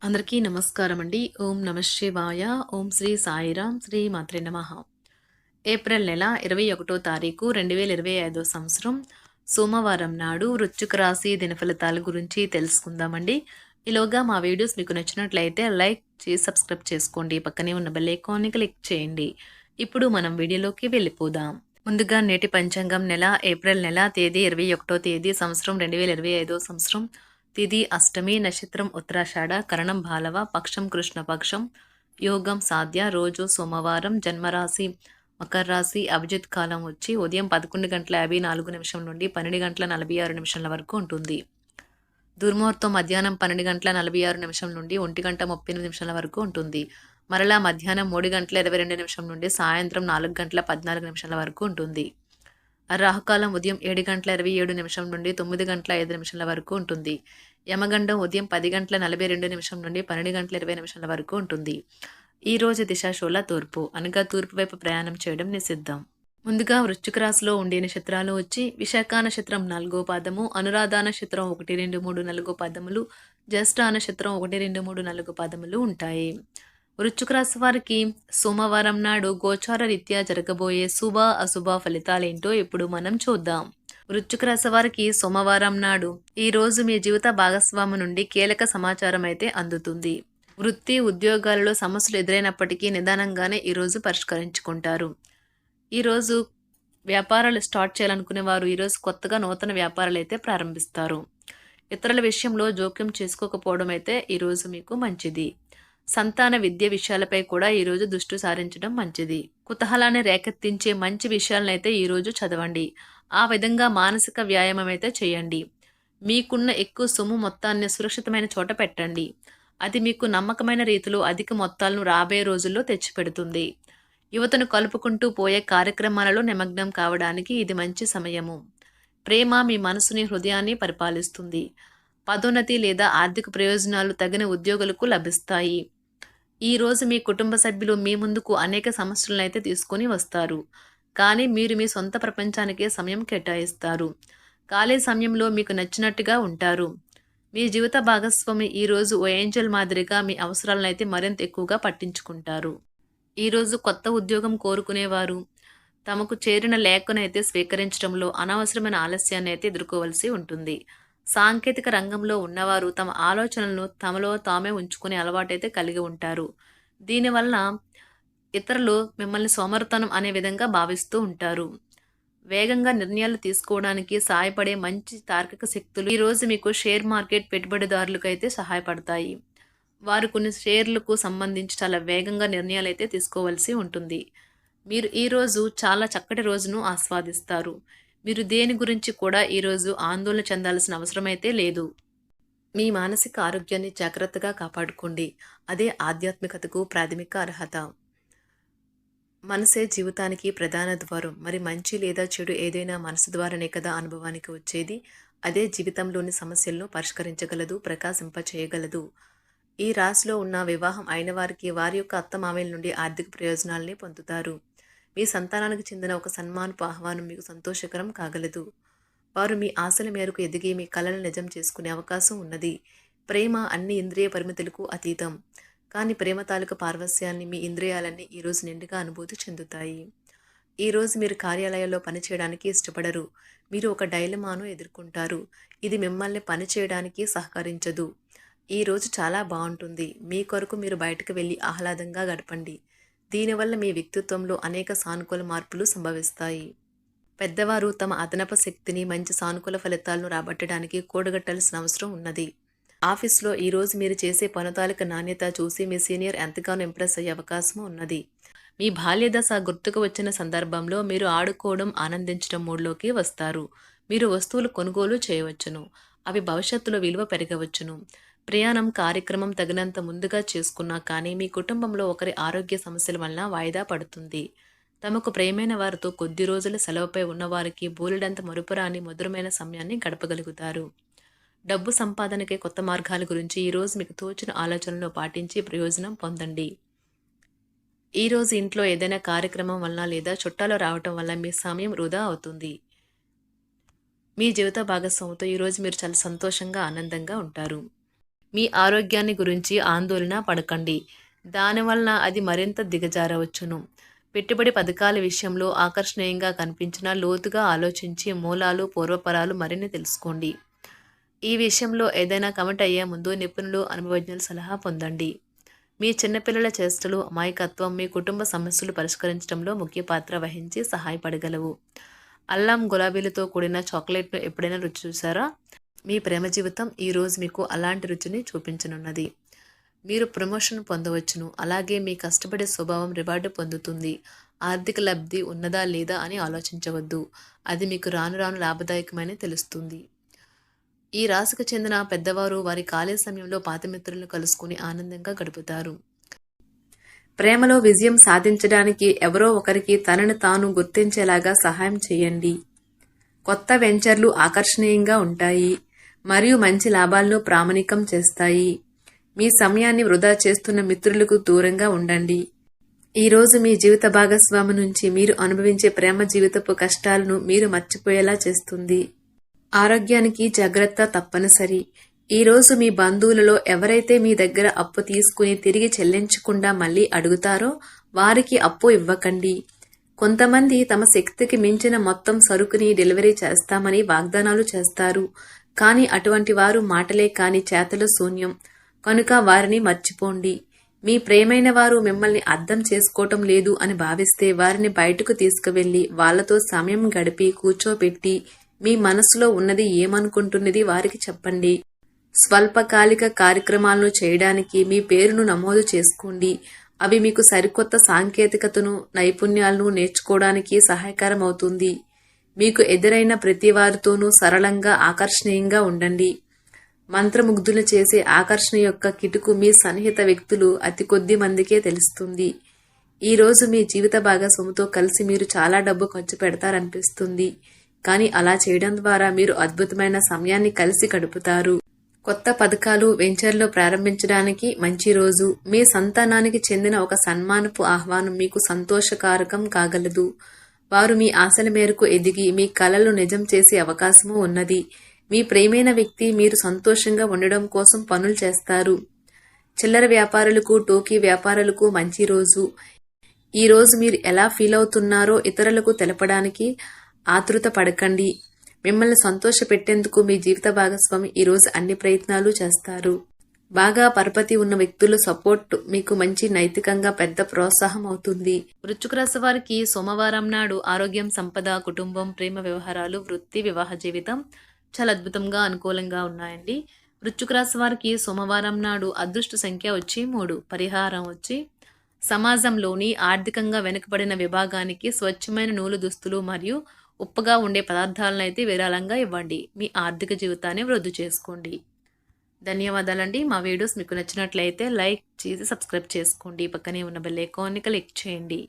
అందరికీ నమస్కారం అండి. ఓం నమ శివాయ. ఓం శ్రీ సాయిరాం. శ్రీ మాత్రే నమః. ఏప్రిల్ నెల 21 తారీఖు 2025 సంవత్సరం సోమవారం నాడు వృశ్చిక రాశి దినఫలితాల గురించి తెలుసుకుందామండి. ఈలోగా మా వీడియోస్ మీకు నచ్చినట్లయితే లైక్ చేసి సబ్స్క్రైబ్ చేసుకోండి. పక్కనే ఉన్న బెల్ ఐకాన్ని క్లిక్ చేయండి. ఇప్పుడు మనం వీడియోలోకి వెళ్ళిపోదాం. ముందుగా నేటి పంచాంగం నెల ఏప్రిల్ నెల తేదీ 21 తేదీ సంవత్సరం 2025 సంవత్సరం తిథి అష్టమి నక్షత్రం ఉత్తరాషాఢ కరణం బాలవ పక్షం కృష్ణపక్షం యోగం సాధ్య రోజు సోమవారం జన్మరాశి మకర రాశి అభిజిత్ కాలం వచ్చి ఉదయం 11:54 నుండి 12:46 వరకు ఉంటుంది. దుర్ముహూర్తం మధ్యాహ్నం 12:46 నుండి 1:38 వరకు ఉంటుంది. మరలా మధ్యాహ్నం 3:22 నుండి సాయంత్రం 4:14 వరకు ఉంటుంది. రాహుకాలం ఉదయం 7:27 నుండి 9:05 వరకు ఉంటుంది. యమగండం ఉదయం 10:42 నుండి 12:20 వరకు ఉంటుంది. ఈ రోజు దిశాశూల తూర్పు అనగా తూర్పు వైపు ప్రయాణం చేయడం నిషిద్ధం. ముందుగా వృశ్చిక రాశిలో ఉండే నక్షత్రాలు వచ్చి విశాఖ నక్షత్రం 4వ పాదము, అనురాధ నక్షత్రం 1, 2, 3, 4 పాదములు, జ్యేష్ఠ నక్షత్రం 1, 2, 3, 4 పాదములు ఉంటాయి. వృశ్చిక రాశి వారికి సోమవారం నాడు గోచార రీత్యా జరగబోయే శుభ అశుభ ఫలితాలేంటో ఇప్పుడు మనం చూద్దాం. వృశ్చిక రాశి వారికి సోమవారం నాడు ఈ రోజు మీ జీవిత భాగస్వామి నుండి కీలక సమాచారం అయితే అందుతుంది. వృత్తి ఉద్యోగాలలో సమస్యలు ఎదురైనప్పటికీ నిదానంగానే ఈరోజు పరిష్కరించుకుంటారు. ఈరోజు వ్యాపారాలు స్టార్ట్ చేయాలనుకునే వారు ఈరోజు కొత్తగా నూతన వ్యాపారాలు అయితే ప్రారంభిస్తారు. ఇతరుల విషయంలో జోక్యం చేసుకోకపోవడం అయితే ఈరోజు మీకు మంచిది. సంతాన విద్య విషయాలపై కూడా ఈరోజు దృష్టి సారించడం మంచిది. కుతూహలాన్ని రేకెత్తించే మంచి విషయాలనైతే ఈరోజు చదవండి. ఆ విధంగా మానసిక వ్యాయామం అయితే చేయండి. మీకున్న ఎక్కువ సొమ్ము మొత్తాన్ని సురక్షితమైన చోట పెట్టండి. అది మీకు నమ్మకమైన రీతిలో అధిక మొత్తాలను రాబోయే రోజుల్లో తెచ్చిపెడుతుంది. యువతను కలుపుకుంటూ పోయే కార్యక్రమాలలో నిమగ్నం కావడానికి ఇది మంచి సమయము. ప్రేమ మీ మనసుని హృదయాన్ని పరిపాలిస్తుంది. పదోన్నతి లేదా ఆర్థిక ప్రయోజనాలు తగిన ఉద్యోగులకు లభిస్తాయి. ఈ రోజు మీ కుటుంబ సభ్యులు మీ ముందుకు అనేక సమస్యలను అయితే తీసుకొని వస్తారు. కానీ మీరు మీ సొంత ప్రపంచానికే సమయం కేటాయిస్తారు. ఖాళీ సమయంలో మీకు నచ్చినట్టుగా ఉంటారు. మీ జీవిత భాగస్వామి ఈరోజు ఓ ఏంజల్ మాదిరిగా మీ అవసరాలను అయితే మరింత ఎక్కువగా పట్టించుకుంటారు. ఈరోజు కొత్త ఉద్యోగం కోరుకునేవారు తమకు చేరిన లేఖనైతే స్వీకరించడంలో అనవసరమైన ఆలస్యాన్ని అయితే ఎదుర్కోవలసి ఉంటుంది. సాంకేతిక రంగంలో ఉన్నవారు తమ ఆలోచనలను తమలో తామే ఉంచుకునే అలవాటైతే కలిగి ఉంటారు. దీనివల్ల ఇతరులు మిమ్మల్ని సోమరితనం అనే విధంగా భావిస్తూ ఉంటారు. వేగంగా నిర్ణయాలు తీసుకోవడానికి సహాయపడే మంచి తార్కిక శక్తులు ఈరోజు మీకు షేర్ మార్కెట్ పెట్టుబడిదారులకు అయితే సహాయపడతాయి. వారు కొన్ని షేర్లకు సంబంధించి చాలా వేగంగా నిర్ణయాలు అయితే తీసుకోవాల్సి ఉంటుంది. మీరు ఈరోజు చాలా చక్కటి రోజును ఆస్వాదిస్తారు. మీరు దేని గురించి కూడా ఈరోజు ఆందోళన చెందాల్సిన అవసరమైతే లేదు. మీ మానసిక ఆరోగ్యాన్ని జాగ్రత్తగా కాపాడుకోండి. అదే ఆధ్యాత్మికతకు ప్రాథమిక అర్హత. మనసే జీవితానికి ప్రధాన ద్వారం. మరి మంచి లేదా చెడు ఏదైనా మనసు ద్వారానే కదా అనుభవానికి వచ్చేది. అదే జీవితంలోని సమస్యలను పరిష్కరించగలదు, ప్రకాశింపచేయగలదు. ఈ రాశిలో ఉన్న వివాహం అయిన వారికి వారి యొక్క అత్తమామల నుండి ఆర్థిక ప్రయోజనాలని పొందుతారు. మీ సంతానానికి చెందిన ఒక సన్మానపు ఆహ్వానం మీకు సంతోషకరం కాగలదు. వారు మీ ఆశల మేరకు ఎదిగి మీ కలలను నిజం చేసుకునే అవకాశం ఉన్నది. ప్రేమ అన్ని ఇంద్రియ పరిమితులకు అతీతం. కానీ ప్రేమ తాలూకు పార్వస్యాన్ని మీ ఇంద్రియాలన్నీ ఈరోజు నిండుగా అనుభూతి చెందుతాయి. ఈరోజు మీరు కార్యాలయాల్లో పనిచేయడానికి ఇష్టపడరు. మీరు ఒక డైలమాను ఎదుర్కొంటారు. ఇది మిమ్మల్ని పనిచేయడానికి సహకరించదు. ఈ రోజు చాలా బాగుంటుంది. మీ కొరకు మీరు బయటకు వెళ్ళి ఆహ్లాదంగా గడపండి. దీనివల్ల మీ వ్యక్తిత్వంలో అనేక సానుకూల మార్పులు సంభవిస్తాయి. పెద్దవారు తమ అదనపు శక్తిని మంచి సానుకూల ఫలితాలను రాబట్టడానికి కూడగట్టాల్సిన అవసరం ఉన్నది. ఆఫీస్లో ఈరోజు మీరు చేసే పనుతాలిక నాణ్యత చూసి మీ సీనియర్ ఎంతగానో ఇంప్రెస్ అయ్యే అవకాశం ఉన్నది. మీ బాల్యదశ గుర్తుకు వచ్చిన సందర్భంలో మీరు ఆడుకోవడం ఆనందించడం మూడ్లోకి వస్తారు. మీరు వస్తువులు కొనుగోలు చేయవచ్చును. అవి భవిష్యత్తులో విలువ పెరగవచ్చును. ప్రయాణం కార్యక్రమం తగినంత ముందుగా చేసుకున్నా కానీ మీ కుటుంబంలో ఒకరి ఆరోగ్య సమస్యల వలన వాయిదా పడుతుంది. తమకు ప్రియమైన వారితో కొద్ది రోజుల సెలవుపై ఉన్నవారికి బోలెడంత మరుపురాని మధురమైన సమయాన్ని గడపగలుగుతారు. డబ్బు సంపాదనకే కొత్త మార్గాల గురించి ఈరోజు మీకు తోచిన ఆలోచనలు పాటించి ప్రయోజనం పొందండి. ఈరోజు ఇంట్లో ఏదైనా కార్యక్రమం వలన లేదా చుట్టాలు రావటం వల్ల మీ సమయం వృధా అవుతుంది. మీ జీవిత భాగస్వామితో ఈరోజు మీరు చాలా సంతోషంగా ఆనందంగా ఉంటారు. మీ ఆరోగ్యాన్ని గురించి ఆందోళన పడకండి. దానివలన అది మరింత దిగజారవచ్చును. పెట్టుబడి పథకాల విషయంలో ఆకర్షణీయంగా కనిపించినా లోతుగా ఆలోచించి మూలాలు, పూర్వపరాలు మరిన్ని తెలుసుకోండి. ఈ విషయంలో ఏదైనా కమిట్ అయ్యే ముందు నిపుణులు, అనుభవజ్ఞుల సలహా పొందండి. మీ చిన్నపిల్లల చేష్టలు, అమాయకత్వం మీ కుటుంబ సమస్యలు పరిష్కరించడంలో ముఖ్య పాత్ర వహించి సహాయపడగలవు. అల్లం, గులాబీలతో కూడిన చాక్లెట్ను ఎప్పుడైనా రుచి చూసారా? మీ ప్రేమ జీవితం ఈరోజు మీకు అలాంటి రుచిని చూపించనున్నది. మీరు ప్రమోషన్ పొందవచ్చును. అలాగే మీ కష్టపడే స్వభావం రివార్డు పొందుతుంది. ఆర్థిక లబ్ధి ఉన్నదా లేదా అని ఆలోచించవద్దు. అది మీకు రాను రాను లాభదాయకమని తెలుస్తుంది. ఈ రాశికి చెందిన పెద్దవారు వారి ఖాళీ సమయంలో పాత మిత్రులను కలుసుకుని ఆనందంగా గడుపుతారు. ప్రేమలో విజయం సాధించడానికి ఎవరో ఒకరికి తనను తాను గుర్తించేలాగా సహాయం చేయండి. కొత్త వెంచర్లు ఆకర్షణీయంగా ఉంటాయి మరియు మంచి లాభాలను ప్రామాణికం చేస్తాయి. మీ సమయాన్ని వృధా చేస్తున్న మిత్రులకు దూరంగా ఉండండి. ఈరోజు మీ జీవిత భాగస్వామి నుంచి మీరు అనుభవించే ప్రేమ జీవితపు కష్టాలను మీరు మర్చిపోయేలా చేస్తుంది. ఆరోగ్యానికి జాగ్రత్త తప్పనిసరి. ఈరోజు మీ బంధువులలో ఎవరైతే మీ దగ్గర అప్పు తీసుకుని తిరిగి చెల్లించకుండా మళ్ళీ అడుగుతారో వారికి అప్పు ఇవ్వకండి. కొంతమంది తమ శక్తికి మించిన మొత్తం సరుకుని డెలివరీ చేస్తామని వాగ్దానాలు చేస్తారు. కానీ అటువంటి వారు మాటలే కాని చేతలు శూన్యం. కనుక వారిని మర్చిపోండి. మీ ప్రేమైన వారు మిమ్మల్ని అర్థం చేసుకోవటం లేదు అని భావిస్తే వారిని బయటకు తీసుకువెళ్లి వాళ్లతో సమయం గడిపి కూర్చోబెట్టి మీ మనసులో ఉన్నది ఏమనుకుంటున్నది వారికి చెప్పండి. స్వల్పకాలిక కార్యక్రమాలను చేయడానికి మీ పేరును నమోదు చేసుకోండి. అవి మీకు సరికొత్త సాంకేతికతను, నైపుణ్యాలను నేర్చుకోవడానికి సహాయకరం అవుతుంది. మీకు ఎదురైన ప్రతి వారితోనూ సరళంగా, ఆకర్షణీయంగా ఉండండి. మంత్రముగ్ధులు చేసే ఆకర్షణ యొక్క కిటుకు మీ సన్నిహిత వ్యక్తులు అతి కొద్ది మందికే తెలుస్తుంది. ఈరోజు మీ జీవిత భాగస్వామితో కలిసి మీరు చాలా డబ్బు ఖర్చు పెడతారనిపిస్తుంది. కానీ అలా చేయడం ద్వారా మీరు అద్భుతమైన సమయాన్ని కలిసి గడుపుతారు. కొత్త పథకాలు, వెంచర్లు ప్రారంభించడానికి మంచి రోజు. మీ సంతానానికి చెందిన ఒక సన్మానపు ఆహ్వానం మీకు సంతోషకారకం కాగలదు. వారు మీ ఆశల మేరకు ఎదిగి మీ కలలు నిజం చేసే అవకాశము ఉన్నది. మీ ప్రియమైన వ్యక్తి మీరు సంతోషంగా ఉండడం కోసం పనులు చేస్తారు. చిల్లర వ్యాపారులకు, టోకీ వ్యాపారులకు మంచి రోజు. ఈ రోజు మీరు ఎలా ఫీల్ అవుతున్నారో ఇతరులకు తెలపడానికి ఆతృత పడకండి. మిమ్మల్ని సంతోష పెట్టేందుకు మీ జీవిత భాగస్వామి ఈరోజు అన్ని ప్రయత్నాలు చేస్తారు. బాగా పరపతి ఉన్న వ్యక్తుల సపోర్ట్ మీకు మంచి నైతికంగా పెద్ద ప్రోత్సాహం అవుతుంది. వృశ్చిక రాశి వారికి సోమవారం నాడు ఆరోగ్యం, సంపద, కుటుంబం, ప్రేమ వ్యవహారాలు, వృత్తి, వివాహ జీవితం చాలా అద్భుతంగా అనుకూలంగా ఉన్నాయండి. వృశ్చిక రాశి వారికి సోమవారం నాడు అదృష్ట సంఖ్య వచ్చి 3. పరిహారం వచ్చి సమాజంలోని ఆర్థికంగా వెనుకబడిన విభాగానికి స్వచ్ఛమైన నూలు దుస్తులు మరియు ఉప్పుగా ఉండే పదార్థాలను అయితే విరాళంగా ఇవ్వండి. మీ ఆర్థిక జీవితాన్ని వృద్ధి చేసుకోండి. ధన్యవాదాలండి. మా వీడియోస్ మీకు నచ్చినట్లయితే లైక్ చేసి సబ్స్క్రైబ్ చేసుకోండి. పక్కనే ఉన్న బెల్ ఐకాన్ని క్లిక్ చేయండి.